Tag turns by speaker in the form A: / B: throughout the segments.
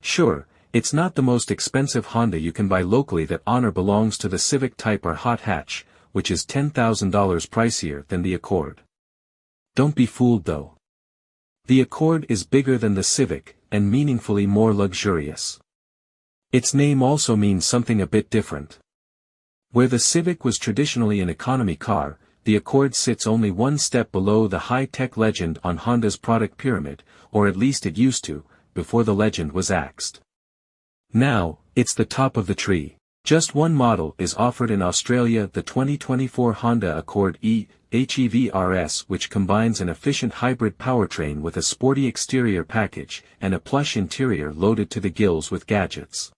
A: Sure, it's not the most expensive Honda you can buy locally. That honor belongs to the Civic Type R hot hatch, which is $10,000 pricier than the Accord. Don't be fooled though. The Accord is bigger than the Civic, and meaningfully more luxurious. Its name also means something a bit different. Where the Civic was traditionally an economy car, the Accord sits only one step below the high-tech legend on Honda's product pyramid, or at least it used to, before the legend was axed. Now, it's the top of the tree. Just one model is offered in Australia, the 2024 Honda Accord e-HEV RS, which combines an efficient hybrid powertrain with a sporty exterior package, and a plush interior loaded to the gills with gadgets.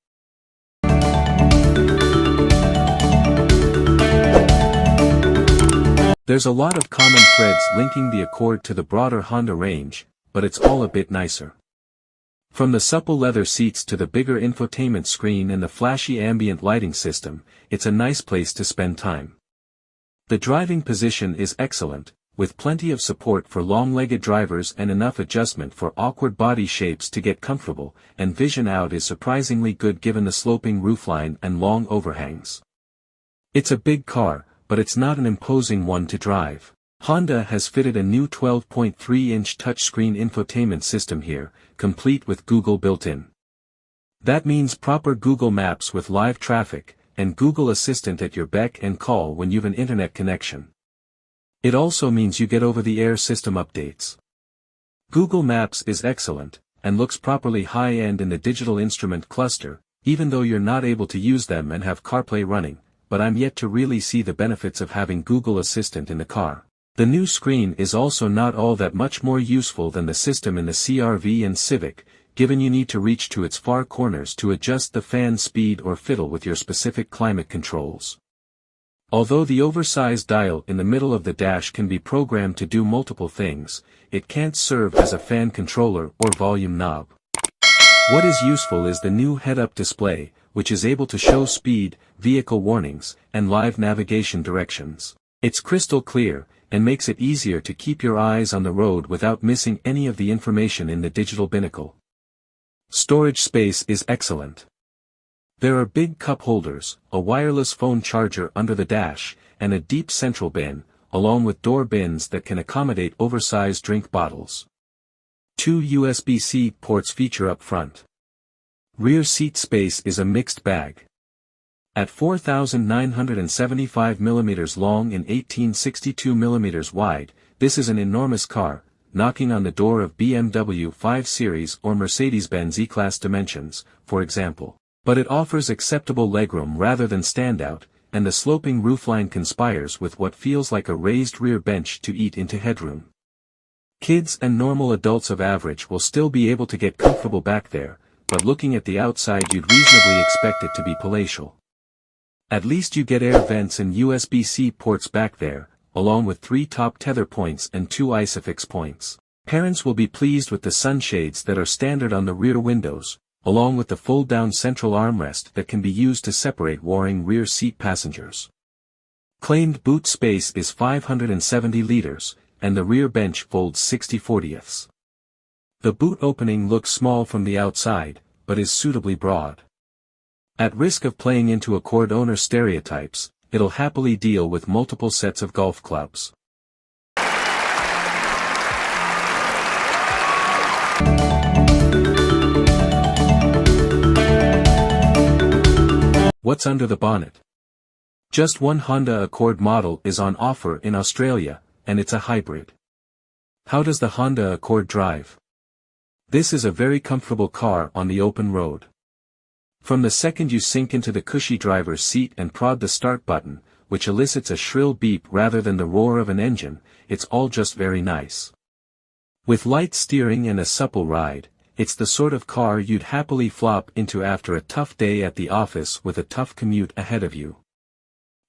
A: There's a lot of common threads linking the Accord to the broader Honda range, but it's all a bit nicer. From the supple leather seats to the bigger infotainment screen and the flashy ambient lighting system, it's a nice place to spend time. The driving position is excellent, with plenty of support for long-legged drivers and enough adjustment for awkward body shapes to get comfortable, and vision out is surprisingly good given the sloping roofline and long overhangs. It's a big car, but it's not an imposing one to drive. Honda has fitted a new 12.3-inch touchscreen infotainment system here, complete with Google built-in. That means proper Google Maps with live traffic, and Google Assistant at your beck and call when you've an internet connection. It also means you get over-the-air system updates. Google Maps is excellent, and looks properly high-end in the digital instrument cluster, even though you're not able to use them and have CarPlay running, but I'm yet to really see the benefits of having Google Assistant in the car. The new screen is also not all that much more useful than the system in the CR-V and Civic, given you need to reach to its far corners to adjust the fan speed or fiddle with your specific climate controls. Although the oversized dial in the middle of the dash can be programmed to do multiple things, it can't serve as a fan controller or volume knob. What is useful is the new head-up display, which is able to show speed, vehicle warnings, and live navigation directions. It's crystal clear, and makes it easier to keep your eyes on the road without missing any of the information in the digital binnacle. Storage space is excellent. There are big cup holders, a wireless phone charger under the dash, and a deep central bin, along with door bins that can accommodate oversized drink bottles. 2 USB-C ports feature up front. Rear seat space is a mixed bag. At 4,975 mm long and 1862 mm wide, this is an enormous car, knocking on the door of BMW 5 Series or Mercedes-Benz E-Class dimensions, for example. But it offers acceptable legroom rather than standout, and the sloping roofline conspires with what feels like a raised rear bench to eat into headroom. Kids and normal adults of average will still be able to get comfortable back there, but looking at the outside you'd reasonably expect it to be palatial. At least you get air vents and USB-C ports back there, along with 3 top tether points and 2 ISOFIX points. Parents will be pleased with the sunshades that are standard on the rear windows, along with the fold-down central armrest that can be used to separate warring rear seat passengers. Claimed boot space is 570 liters, and the rear bench folds 60/40ths. The boot opening looks small from the outside, but is suitably broad. At risk of playing into Accord owner stereotypes, it'll happily deal with multiple sets of golf clubs. What's under the bonnet? Just one Honda Accord model is on offer in Australia, and it's a hybrid. How does the Honda Accord drive? This is a very comfortable car on the open road. From the second you sink into the cushy driver's seat and prod the start button, which elicits a shrill beep rather than the roar of an engine, it's all just very nice. With light steering and a supple ride, it's the sort of car you'd happily flop into after a tough day at the office with a tough commute ahead of you.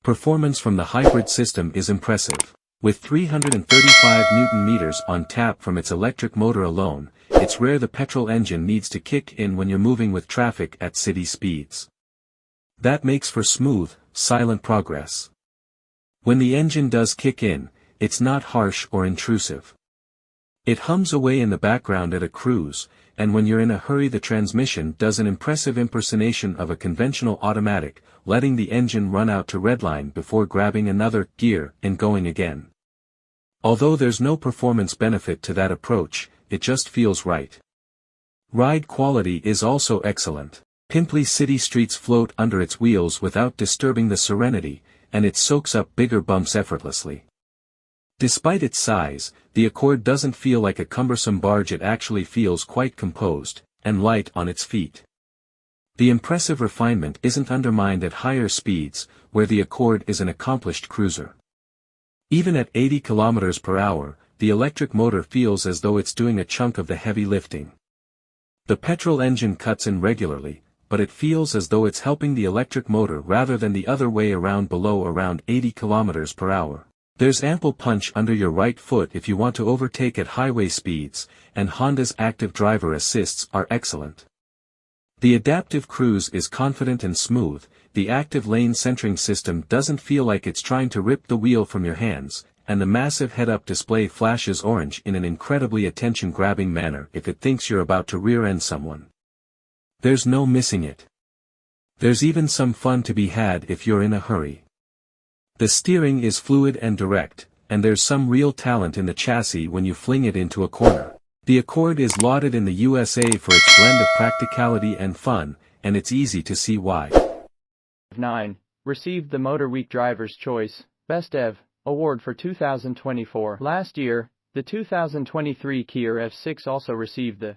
A: Performance from the hybrid system is impressive. With 335 Nm on tap from its electric motor alone, it's rare the petrol engine needs to kick in when you're moving with traffic at city speeds. That makes for smooth, silent progress. When the engine does kick in, it's not harsh or intrusive. It hums away in the background at a cruise, and when you're in a hurry the transmission does an impressive impersonation of a conventional automatic, letting the engine run out to redline before grabbing another gear and going again. Although there's no performance benefit to that approach, it just feels right. Ride quality is also excellent. Pimply city streets float under its wheels without disturbing the serenity, and it soaks up bigger bumps effortlessly. Despite its size, the Accord doesn't feel like a cumbersome barge. It actually feels quite composed, and light on its feet. The impressive refinement isn't undermined at higher speeds, where the Accord is an accomplished cruiser. Even at 80 km/h, the electric motor feels as though it's doing a chunk of the heavy lifting. The petrol engine cuts in regularly, but it feels as though it's helping the electric motor rather than the other way around. Below around 80 km/h. There's ample punch under your right foot if you want to overtake at highway speeds, and Honda's active driver assists are excellent. The adaptive cruise is confident and smooth, the active lane centering system doesn't feel like it's trying to rip the wheel from your hands, and the massive head-up display flashes orange in an incredibly attention-grabbing manner if it thinks you're about to rear-end someone. There's no missing it. There's even some fun to be had if you're in a hurry. The steering is fluid and direct, and there's some real talent in the chassis when you fling it into a corner. The Accord is lauded in the USA for its blend of practicality and fun, and it's easy to see why.
B: 9. Received the Motor Week Driver's Choice Best EV Award for 2024. Last year, the 2023 Kia EV6 also received the